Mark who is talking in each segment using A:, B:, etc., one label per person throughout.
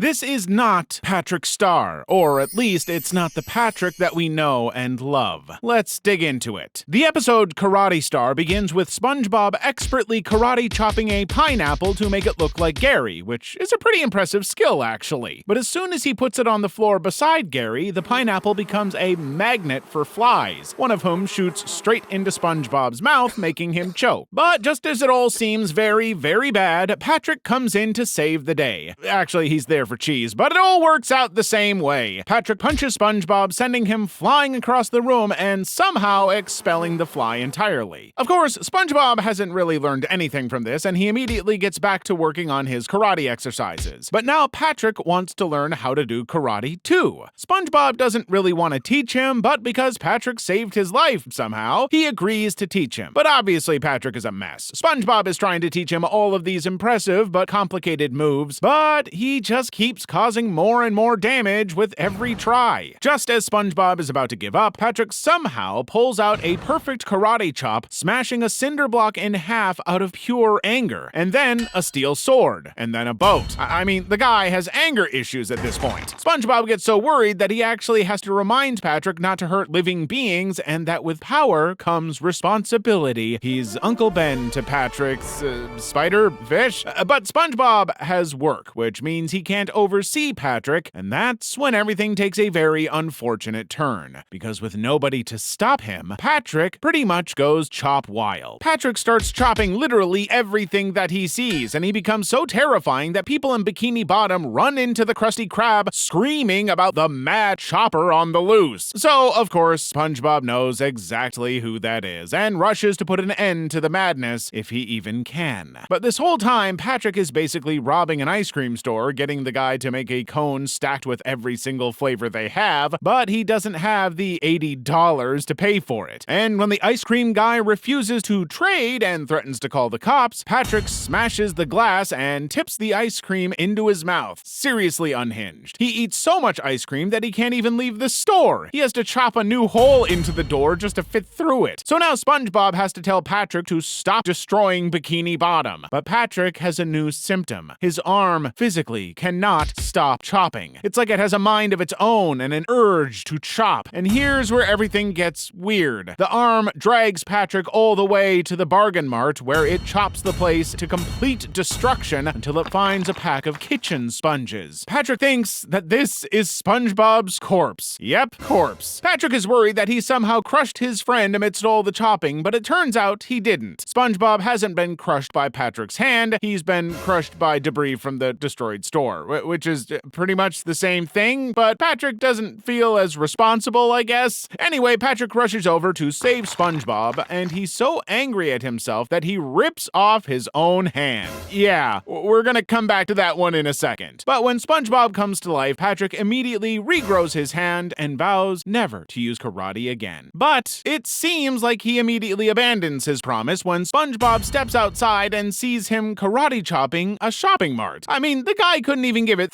A: This is not Patrick Star, or at least it's not the Patrick that we know and love. Let's dig into it. The episode Karate Star begins with SpongeBob expertly karate chopping a pineapple to make it look like Gary, which is a pretty impressive skill actually. But as soon as he puts it on the floor beside Gary, the pineapple becomes a magnet for flies, one of whom shoots straight into SpongeBob's mouth, making him choke. But just as it all seems very, very bad, Patrick comes in to save the day. Actually, he's there for cheese, but it all works out the same way. Patrick punches SpongeBob, sending him flying across the room and somehow expelling the fly entirely. Of course, SpongeBob hasn't really learned anything from this, and he immediately gets back to working on his karate exercises. But now Patrick wants to learn how to do karate too. SpongeBob doesn't really want to teach him, but because Patrick saved his life somehow, he agrees to teach him. But obviously Patrick is a mess. SpongeBob is trying to teach him all of these impressive but complicated moves, but he just keeps causing more and more damage with every try. Just as SpongeBob is about to give up, Patrick somehow pulls out a perfect karate chop, smashing a cinder block in half out of pure anger, and then a steel sword, and then a boat. I mean, the guy has anger issues at this point. SpongeBob gets so worried that he actually has to remind Patrick not to hurt living beings, and that with power comes responsibility. He's Uncle Ben to Patrick's spider fish. But SpongeBob has work, which means he can't oversee Patrick, and that's when everything takes a very unfortunate turn. Because with nobody to stop him, Patrick pretty much goes chop wild. Patrick starts chopping literally everything that he sees, and he becomes so terrifying that people in Bikini Bottom run into the Krusty Krab screaming about the mad chopper on the loose. So, of course, SpongeBob knows exactly who that is, and rushes to put an end to the madness if he even can. But this whole time, Patrick is basically robbing an ice cream store, getting the guy to make a cone stacked with every single flavor they have, but he doesn't have the $80 to pay for it. And when the ice cream guy refuses to trade and threatens to call the cops, Patrick smashes the glass and tips the ice cream into his mouth. Seriously unhinged. He eats so much ice cream that he can't even leave the store. He has to chop a new hole into the door just to fit through it. So now SpongeBob has to tell Patrick to stop destroying Bikini Bottom. But Patrick has a new symptom. His arm physically cannot stop chopping. It's like it has a mind of its own and an urge to chop. And here's where everything gets weird. The arm drags Patrick all the way to the bargain mart, where it chops the place to complete destruction until it finds a pack of kitchen sponges. Patrick thinks that this is SpongeBob's corpse. Yep, corpse. Patrick is worried that he somehow crushed his friend amidst all the chopping, but it turns out he didn't. SpongeBob hasn't been crushed by Patrick's hand, he's been crushed by debris from the destroyed store, which is pretty much the same thing, but Patrick doesn't feel as responsible, I guess. Anyway, Patrick rushes over to save SpongeBob, and he's so angry at himself that he rips off his own hand. Yeah, we're gonna come back to that one in a second. But when SpongeBob comes to life, Patrick immediately regrows his hand and vows never to use karate again. But it seems like he immediately abandons his promise when SpongeBob steps outside and sees him karate chopping a shopping mart. I mean, the guy couldn't even give it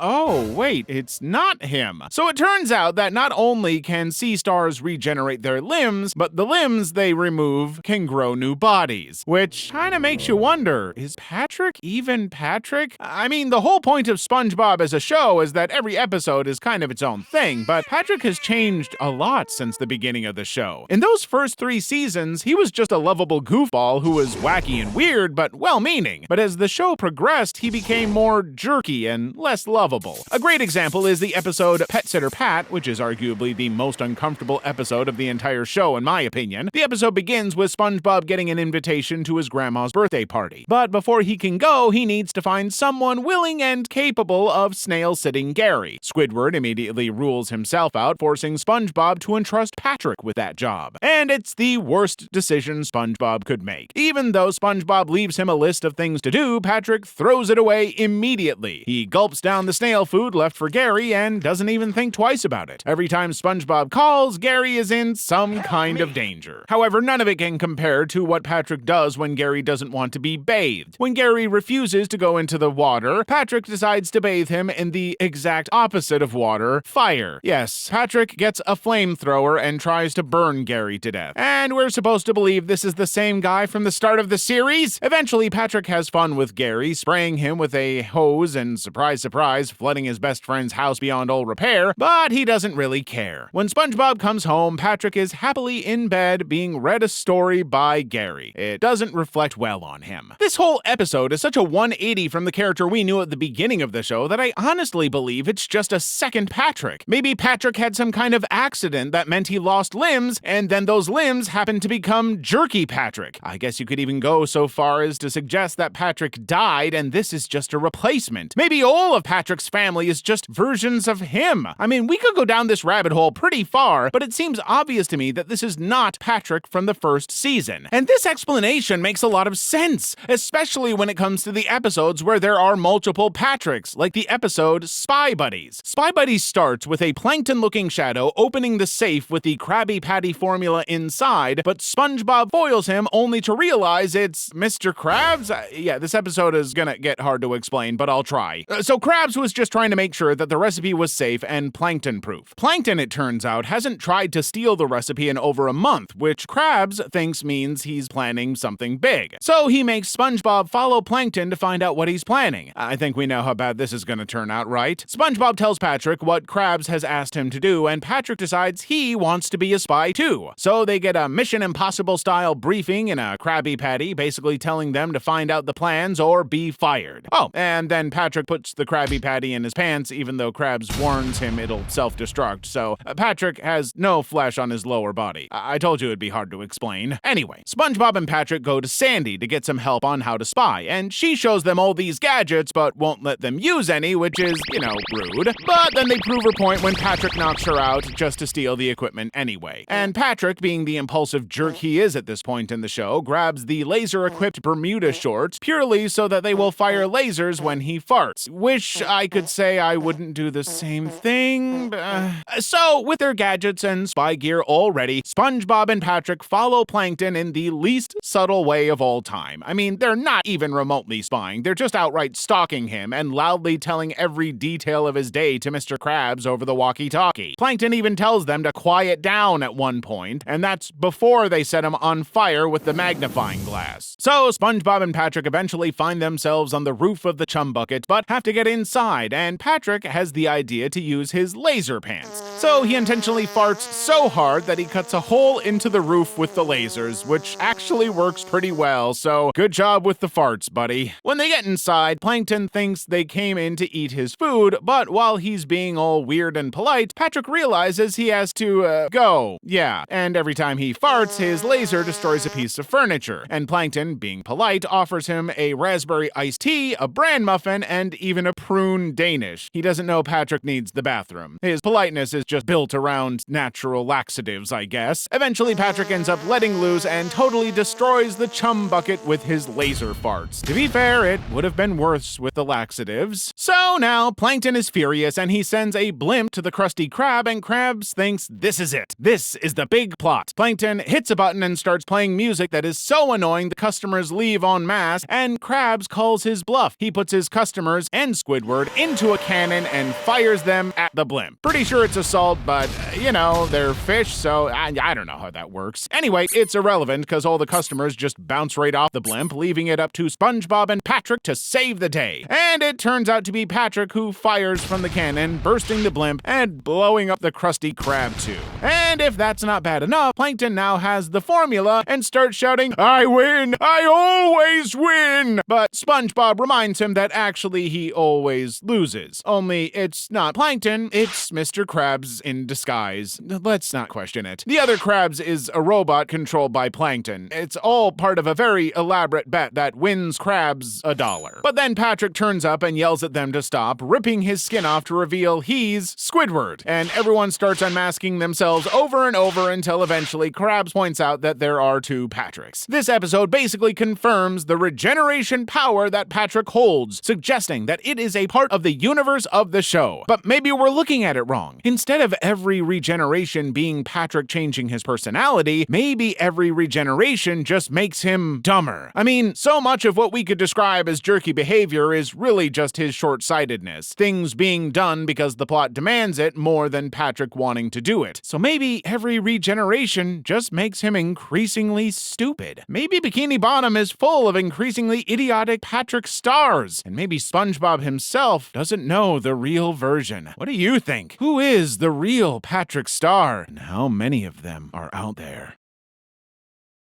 A: oh, wait, it's not him. So it turns out that not only can sea stars regenerate their limbs, but the limbs they remove can grow new bodies. Which kinda makes you wonder, is Patrick even Patrick? I mean, the whole point of SpongeBob as a show is that every episode is kind of its own thing, but Patrick has changed a lot since the beginning of the show. In those first 3 seasons, he was just a lovable goofball who was wacky and weird, but well-meaning. But as the show progressed, he became more jerky and less lovable. A great example is the episode Pet Sitter Pat, which is arguably the most uncomfortable episode of the entire show in my opinion. The episode begins with SpongeBob getting an invitation to his grandma's birthday party. But before he can go, he needs to find someone willing and capable of snail-sitting Gary. Squidward immediately rules himself out, forcing SpongeBob to entrust Patrick with that job. And it's the worst decision SpongeBob could make. Even though SpongeBob leaves him a list of things to do, Patrick throws it away immediately. He gulps down the snail food left for Gary and doesn't even think twice about it. Every time SpongeBob calls, Gary is in some kind of danger. However, none of it can compare to what Patrick does when Gary doesn't want to be bathed. When Gary refuses to go into the water, Patrick decides to bathe him in the exact opposite of water, fire. Yes, Patrick gets a flamethrower and tries to burn Gary to death. And we're supposed to believe this is the same guy from the start of the series? Eventually, Patrick has fun with Gary, spraying him with a hose nose and, surprise, surprise, flooding his best friend's house beyond all repair, but he doesn't really care. When SpongeBob comes home, Patrick is happily in bed being read a story by Gary. It doesn't reflect well on him. This whole episode is such a 180 from the character we knew at the beginning of the show that I honestly believe it's just a second Patrick. Maybe Patrick had some kind of accident that meant he lost limbs, and then those limbs happened to become Jerky Patrick. I guess you could even go so far as to suggest that Patrick died and this is just a replacement. Maybe all of Patrick's family is just versions of him. I mean, we could go down this rabbit hole pretty far, but it seems obvious to me that this is not Patrick from the first season. And this explanation makes a lot of sense, especially when it comes to the episodes where there are multiple Patricks, like the episode Spy Buddies. Spy Buddies starts with a plankton-looking shadow opening the safe with the Krabby Patty formula inside, but SpongeBob foils him only to realize it's Mr. Krabs? Yeah, this episode is gonna get hard to explain, but I'll try. So Krabs was just trying to make sure that the recipe was safe and plankton-proof. Plankton, it turns out, hasn't tried to steal the recipe in over a month, which Krabs thinks means he's planning something big. So he makes SpongeBob follow Plankton to find out what he's planning. I think we know how bad this is gonna turn out, right? SpongeBob tells Patrick what Krabs has asked him to do, and Patrick decides he wants to be a spy too. So they get a Mission Impossible-style briefing in a Krabby Patty, basically telling them to find out the plans or be fired. Oh, and then Patrick puts the Krabby Patty in his pants, even though Krabs warns him it'll self-destruct, so Patrick has no flesh on his lower body. I told you it'd be hard to explain. Anyway, SpongeBob and Patrick go to Sandy to get some help on how to spy, and she shows them all these gadgets but won't let them use any, which is, rude. But then they prove her point when Patrick knocks her out just to steal the equipment anyway. And Patrick, being the impulsive jerk he is at this point in the show, grabs the laser-equipped Bermuda shorts purely so that they will fire lasers when he farts. Wish I could say I wouldn't do the same thing. So, with their gadgets and spy gear all ready, SpongeBob and Patrick follow Plankton in the least subtle way of all time. I mean, they're not even remotely spying. They're just outright stalking him and loudly telling every detail of his day to Mr. Krabs over the walkie-talkie. Plankton even tells them to quiet down at one point, and that's before they set him on fire with the magnifying glass. So SpongeBob and Patrick eventually find themselves on the roof of the chum bucket, but have to get inside, and Patrick has the idea to use his laser pants. So he intentionally farts so hard that he cuts a hole into the roof with the lasers, which actually works pretty well, so good job with the farts, buddy. When they get inside, Plankton thinks they came in to eat his food, but while he's being all weird and polite, Patrick realizes he has to, go. Yeah, and every time he farts, his laser destroys a piece of furniture, and Plankton, being polite, offers him a raspberry iced tea, a bran muffin, and even a prune Danish. He doesn't know Patrick needs the bathroom. His politeness is just built around natural laxatives, I guess. Eventually, Patrick ends up letting loose and totally destroys the chum bucket with his laser farts. To be fair, it would have been worse with the laxatives. So now, Plankton is furious and he sends a blimp to the Krusty Krab, and Krabs thinks this is it. This is the big plot. Plankton hits a button and starts playing music that is so annoying the customers leave en masse, and Krabs calls his bluff. He puts his customers and Squidward into a cannon and fires them at the blimp. Pretty sure it's assault, but, they're fish, so I don't know how that works. Anyway, it's irrelevant because all the customers just bounce right off the blimp, leaving it up to SpongeBob and Patrick to save the day. And it turns out to be Patrick who fires from the cannon, bursting the blimp and blowing up the Krusty Krab too. And if that's not bad enough, Plankton now has the formula and starts shouting, "I win! I always win!" But SpongeBob reminds him that actually he always loses. Only it's not Plankton, it's Mr. Krabs in disguise. Let's not question it. The other Krabs is a robot controlled by Plankton. It's all part of a very elaborate bet that wins Krabs $1. But then Patrick turns up and yells at them to stop, ripping his skin off to reveal he's Squidward. And everyone starts unmasking themselves over and over until eventually Krabs points out that there are two Patricks. This episode basically confirms the regeneration power that Patrick holds, suggesting that it is a part of the universe of the show. But maybe we're looking at it wrong. Instead of every regeneration being Patrick changing his personality, maybe every regeneration just makes him dumber. I mean, so much of what we could describe as jerky behavior is really just his short-sightedness, things being done because the plot demands it more than Patrick wanting to do it. So maybe every regeneration just makes him increasingly stupid. Maybe Bikini Bottom is full of increasingly idiotic Patrick stars, and maybe maybe SpongeBob himself doesn't know the real version. What do you think? Who is the real Patrick Star? And how many of them are out there?